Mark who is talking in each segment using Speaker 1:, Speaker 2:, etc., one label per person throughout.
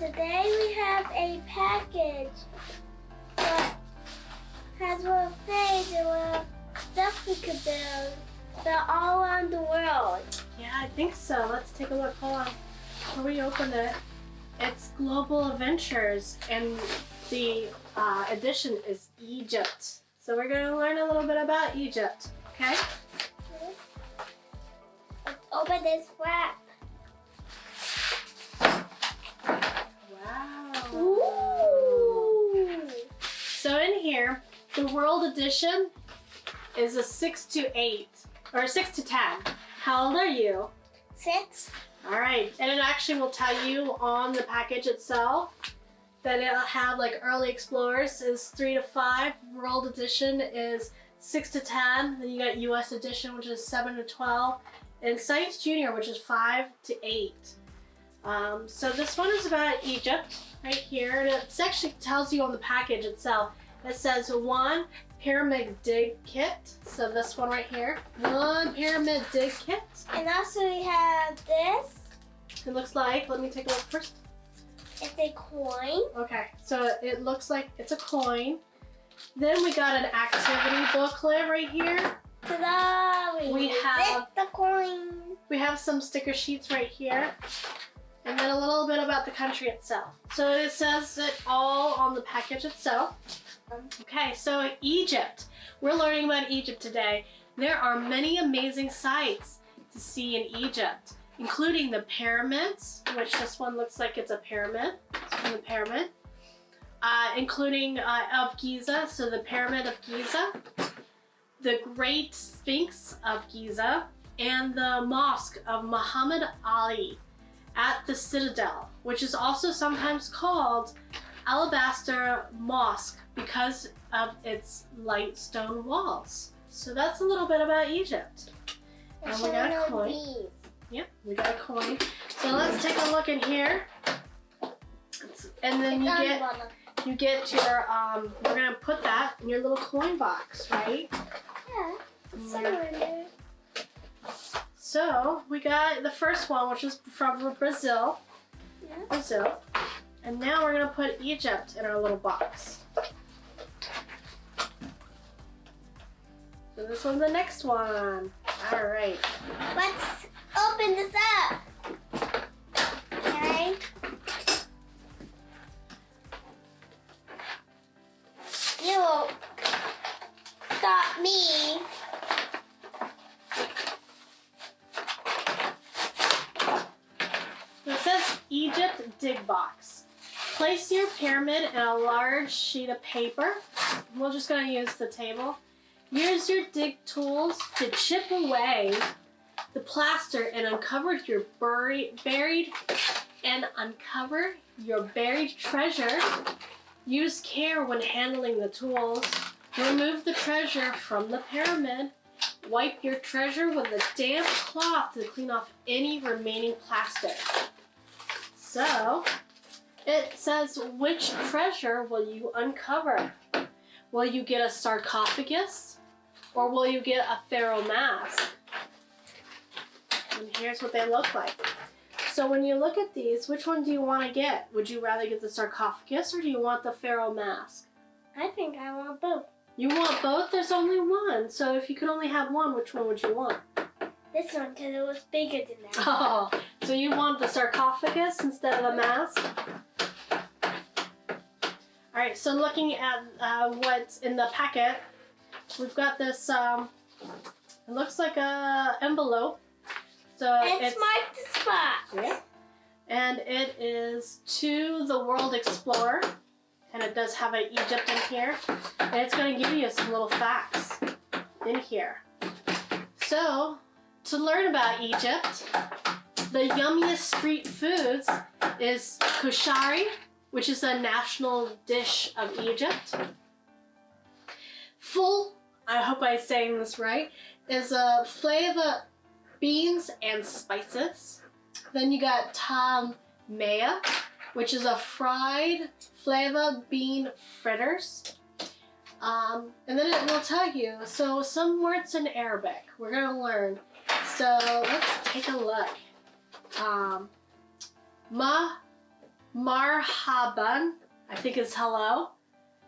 Speaker 1: Today we have a package that has a page and stuff we could build. They're all around the world.
Speaker 2: Yeah, I think so. Let's take a look. Hold on. Before we open it, it's Global Adventures, and the edition is Egypt. So we're going to learn a little bit about Egypt, okay?
Speaker 1: Let's open this wrap.
Speaker 2: Wow.
Speaker 1: Ooh.
Speaker 2: So in here, the World Edition is a 6 to 8, or 6 to 10. How old are you?
Speaker 1: 6.
Speaker 2: All right, and it actually will tell you on the package itself that it'll have like Early Explorers is 3 to 5, World Edition is 6 to 10, then you got US Edition, which is 7 to 12, and Science Junior, which is 5 to 8. So this one is about Egypt right here, and it actually tells you on the package itself. It says 1 pyramid dig kit. So this one right here, 1 pyramid dig kit.
Speaker 1: And also we have this.
Speaker 2: It looks like, let me take a look first.
Speaker 1: It's a coin.
Speaker 2: Okay, so it looks like it's a coin. Then we got an activity booklet right here.
Speaker 1: Ta-da!
Speaker 2: We have
Speaker 1: the coin.
Speaker 2: We have some sticker sheets right here. And then a little bit about the country itself. So it says it all on the package itself. Okay, so Egypt. We're learning about Egypt today. There are many amazing sights to see in Egypt, including the pyramids, which this one looks like it's a pyramid. It's from the pyramid. Including of Giza, so the Pyramid of Giza, the Great Sphinx of Giza, and the Mosque of Muhammad Ali at the Citadel, which is also sometimes called Alabaster Mosque because of its light stone walls. So that's a little bit about Egypt. And we got a coin. Yep, we got a coin. So let's take a look in here. And then you get your, we're gonna put that in your little coin box, right?
Speaker 1: Yeah, it's somewhere in there.
Speaker 2: So we got the first one, which is from Brazil.
Speaker 1: Yeah.
Speaker 2: Brazil. And now we're gonna put Egypt in our little box. So this one's the next one. All right.
Speaker 1: Let's open this up. Okay. You won't stop me.
Speaker 2: So it says Egypt Dig Box. Place your pyramid in a large sheet of paper. We're just going to use the table. Use your dig tools to chip away the plaster and uncover your buried treasure. Use care when handling the tools. Remove the treasure from the pyramid. Wipe your treasure with a damp cloth to clean off any remaining plaster. So, it says, which treasure will you uncover? Will you get a sarcophagus? Or will you get a pharaoh mask? And here's what they look like. So when you look at these, which one do you want to get? Would you rather get the sarcophagus or do you want the pharaoh mask?
Speaker 1: I think I want both.
Speaker 2: You want both? There's only one. So if you could only have one, which one would you want?
Speaker 1: This one, because it was bigger than that.
Speaker 2: Oh, so you want the sarcophagus instead of the mask? All right, so looking at what's in the packet, we've got this, it looks like a envelope. So
Speaker 1: it's marked the spot.
Speaker 2: Yeah. And it is to the World Explorer. And it does have an Egypt in here. And it's going to give you some little facts in here. So, to learn about Egypt, the yummiest street foods is kushari, which is a national dish of Egypt. Full, I hope I'm saying this right, is a flavor beans and spices. Then you got tamaya, which is a fried flavor bean fritters. And then it will tell you, so some words in Arabic we're gonna learn. So let's take a look. Marhaban, I think is hello.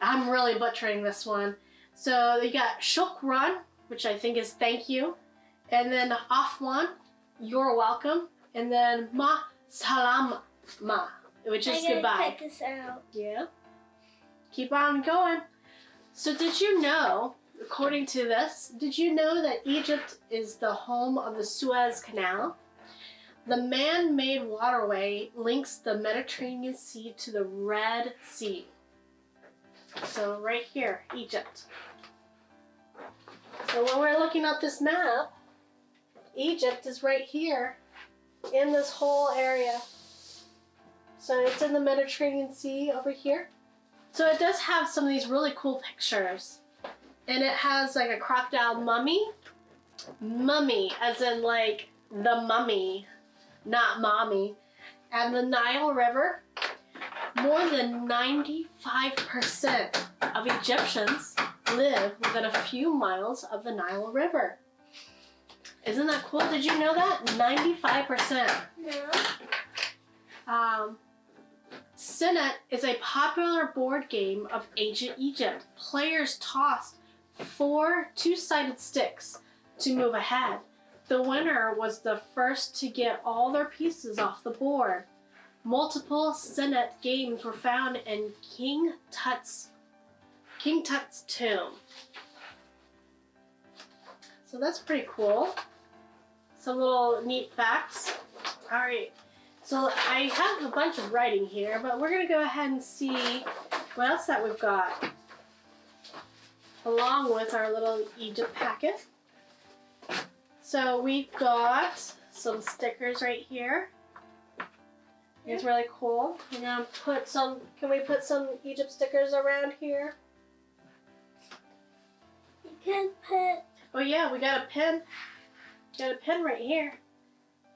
Speaker 2: I'm really butchering this one. So you got shukran, which I think is thank you. And then afwan, you're welcome. And then ma salama, which is goodbye.
Speaker 1: I'm gonna cut this out.
Speaker 2: Yeah. Keep on going. So did you know, according to this, did you know that Egypt is the home of the Suez Canal? The man-made waterway links the Mediterranean Sea to the Red Sea. So right here, Egypt. So when we're looking at this map, Egypt is right here in this whole area. So it's in the Mediterranean Sea over here. So it does have some of these really cool pictures. And it has like a crocodile mummy. Mummy, as in like the mummy, not mommy. And the Nile River. More than 95% of Egyptians live within a few miles of the Nile River. Isn't that cool? Did you know that? 95%.
Speaker 1: No.
Speaker 2: Senet is a popular board game of ancient Egypt. Players tossed 4 two-sided sticks to move ahead. The winner was the first to get all their pieces off the board. Multiple Senet games were found in King Tut's tomb. So that's pretty cool. Some little neat facts. All right. So I have a bunch of writing here, but we're gonna go ahead and see what else that we've got along with our little Egypt packet. So we've got some stickers right here. It's really cool. I'm gonna put some, can we put some Egypt stickers around here?
Speaker 1: You can put...
Speaker 2: Oh yeah, we got a pin. Got a pin right here.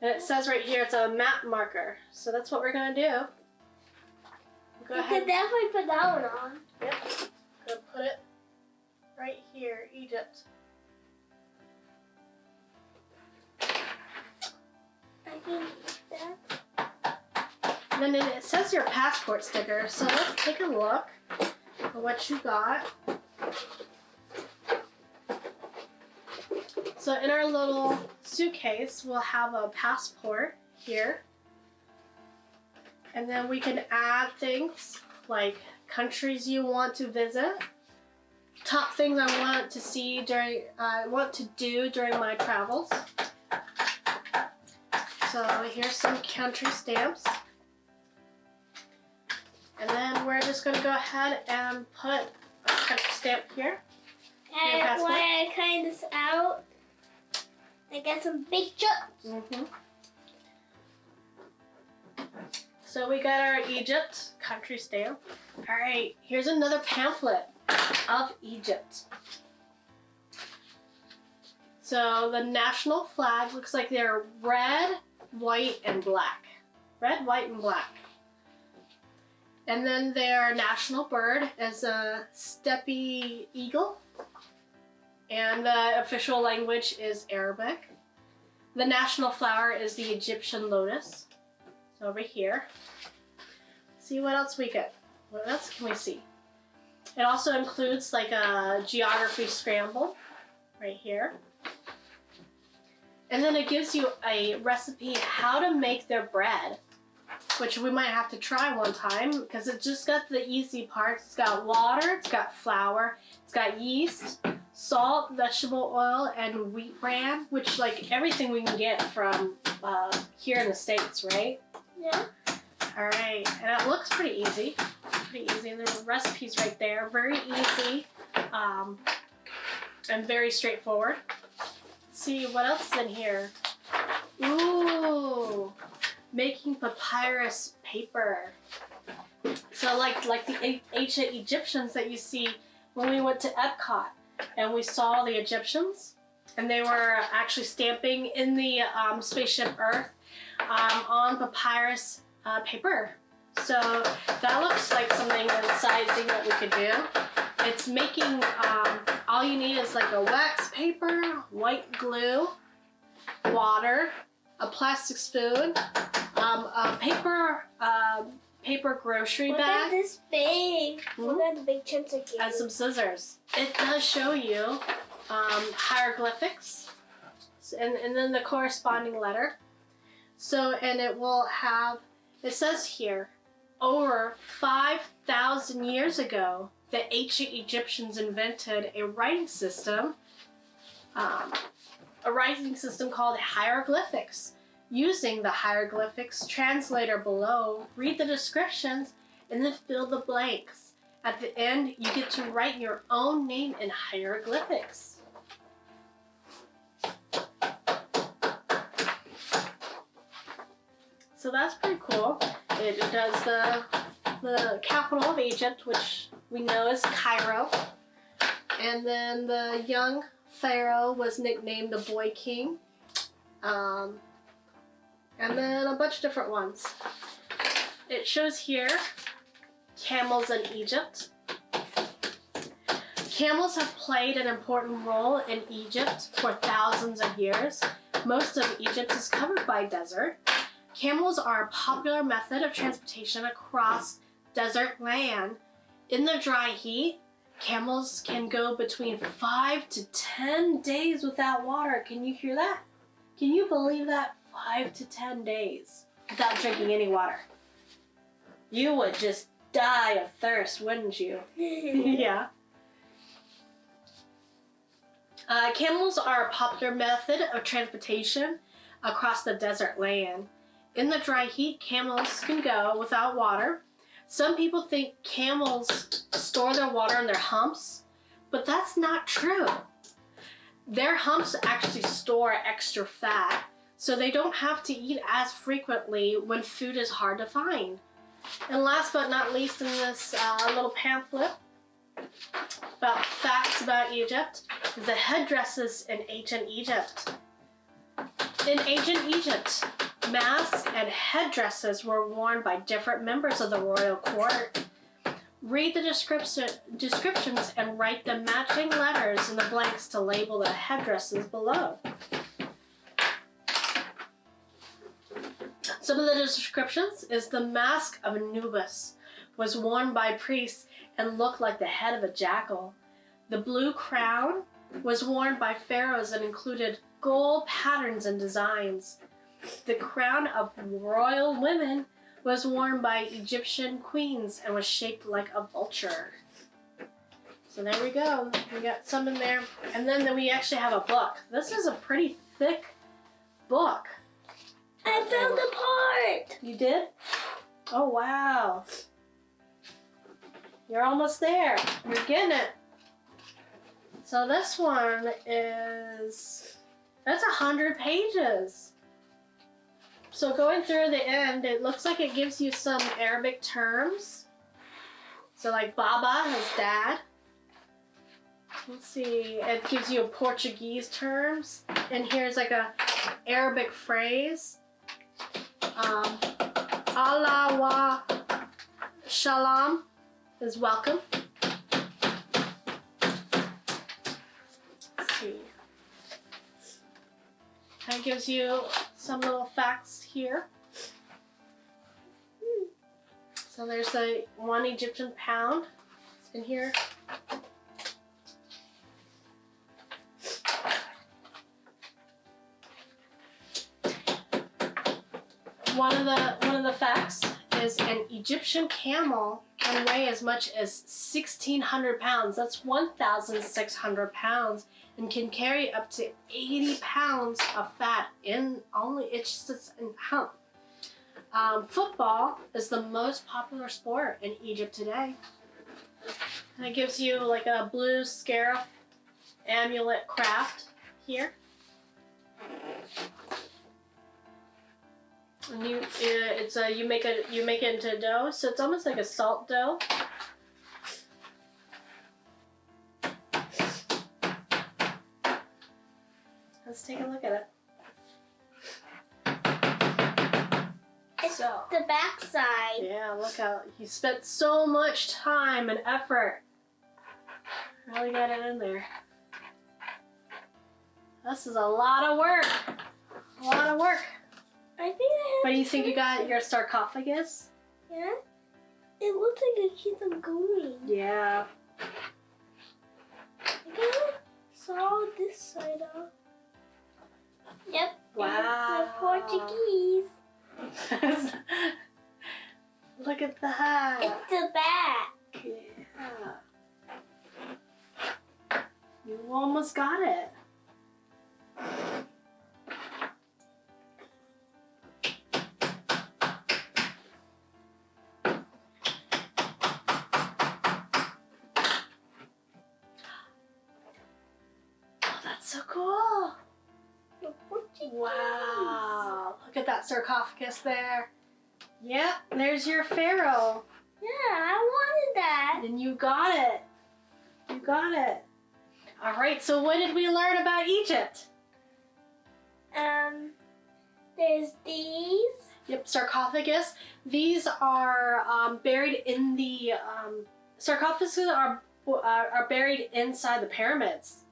Speaker 2: And it says right here it's a map marker. So that's what we're gonna do. Go
Speaker 1: You
Speaker 2: ahead.
Speaker 1: can definitely put that one on.
Speaker 2: Yep. Gonna put it right here, Egypt.
Speaker 1: I think that's...
Speaker 2: And then it says your passport sticker. So let's take a look at what you got. So in our little suitcase, we'll have a passport here. And then we can add things like countries you want to visit, top things I want to see do during my travels. So here's some country stamps. And then we're just going to go ahead and put a country stamp here.
Speaker 1: And when I kind this out, I got some big chunks.
Speaker 2: So we got our Egypt country stamp. All right, here's another pamphlet of Egypt. So the national flag looks like they're red, white, and black. Red, white, and black. And then their national bird is a steppe eagle. And the official language is Arabic. The national flower is the Egyptian lotus. So over here. See what else we get. What else can we see? It also includes like a geography scramble right here. And then it gives you a recipe how to make their bread, which we might have to try one time because it just got the easy parts. It's got water, it's got flour, it's got yeast, salt, vegetable oil, and wheat bran, which like everything we can get from here in the States, right?
Speaker 1: Yeah.
Speaker 2: All right, and it looks pretty easy. Pretty easy, and there's recipes right there. Very easy and very straightforward. Let's see what else is in here. Ooh, making papyrus paper. So like the ancient Egyptians that you see when we went to Epcot and we saw the Egyptians, and they were actually stamping in the spaceship Earth on papyrus paper. So that looks like something exciting that we could do. It's making, all you need is like a wax paper, white glue, water, a plastic spoon, a paper paper grocery
Speaker 1: Look
Speaker 2: bag.
Speaker 1: at this big. Look at the big chunks of
Speaker 2: And some scissors. It does show you hieroglyphics and then the corresponding letter. So, and it will have, it says here, over 5,000 years ago, the ancient Egyptians invented a writing system called hieroglyphics. Using the hieroglyphics translator below, read the descriptions and then fill the blanks. At the end, you get to write your own name in hieroglyphics. So that's pretty cool. It does the capital of Egypt, which we know is Cairo. And then the young pharaoh was nicknamed the Boy King. And then a bunch of different ones. It shows here camels in Egypt. Camels have played an important role in Egypt for thousands of years. Most of Egypt is covered by desert. Camels are a popular method of transportation across desert land. In the dry heat, camels can go between 5 to 10 days without water. Can you hear that? Can you believe that? 5 to 10 days without drinking any water. You would just die of thirst, wouldn't you? Yeah. Camels are a popular method of transportation across the desert land. In the dry heat, camels can go without water. Some people think camels store their water in their humps, but that's not true. Their humps actually store extra fat, so they don't have to eat as frequently when food is hard to find. And last but not least in this little pamphlet about facts about Egypt is the headdresses in ancient Egypt. In ancient Egypt, masks and headdresses were worn by different members of the royal court. Read the descriptions and write the matching letters in the blanks to label the headdresses below. Some of the descriptions is the mask of Anubis was worn by priests and looked like the head of a jackal. The blue crown was worn by pharaohs and included gold patterns and designs. The crown of royal women was worn by Egyptian queens and was shaped like a vulture. So there we go. We got some in there. And then we actually have a book. This is a pretty thick book.
Speaker 1: I found the part.
Speaker 2: You did? Oh, wow. You're almost there. You're getting it. So this one is, that's 100 pages. So going through the end, it looks like it gives you some Arabic terms. So like Baba is dad. Let's see, it gives you Portuguese terms. And here's like a Arabic phrase. Allah wa shalom is welcome. Let's see. Kind of gives you some little facts here. So there's the 1 Egyptian pound in here. One of the facts is an Egyptian camel can weigh as much as 1,600 pounds. That's 1,600 pounds, and can carry up to 80 pounds of fat in only it's just in hump. Football is the most popular sport in Egypt today. And it gives you like a blue scarab amulet craft here. And you make it into a dough, so it's almost like a salt dough. Let's take a look at it.
Speaker 1: It's the back side.
Speaker 2: Yeah, look how he spent so much time and effort. Really got it in there. This is a lot of work. A lot of work.
Speaker 1: I think I have.
Speaker 2: But you think you got your sarcophagus?
Speaker 1: Yeah. It looks like it keeps them going.
Speaker 2: Yeah.
Speaker 1: I gotta saw this side off. Yep.
Speaker 2: Wow.
Speaker 1: It's the Portuguese.
Speaker 2: Look at that.
Speaker 1: It's the back.
Speaker 2: Yeah. You almost got it. Oh, that's so cool.
Speaker 1: The Portuguese.
Speaker 2: Wow. Look at that sarcophagus there. Yep, there's your pharaoh.
Speaker 1: Yeah, I wanted that.
Speaker 2: And you got it. You got it. All right, so what did we learn about Egypt?
Speaker 1: There's these.
Speaker 2: Yep, sarcophagus. These are buried in the sarcophaguses are buried inside the pyramids.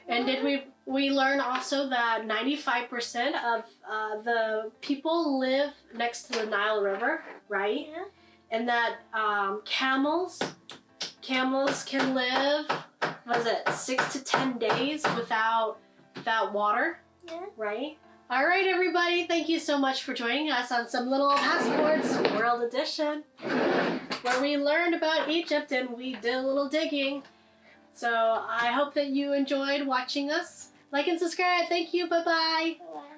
Speaker 2: And did we learn also that 95% of the people live next to the Nile River, right?
Speaker 1: Yeah.
Speaker 2: And that camels can live, what is it, 6 to 10 days without water,
Speaker 1: Yeah.
Speaker 2: right? All right, everybody, thank you so much for joining us on Some Little Passports World Edition, where we learned about Egypt and we did a little digging. So I hope that you enjoyed watching us. Like and subscribe. Thank you. Bye-bye.
Speaker 1: Bye.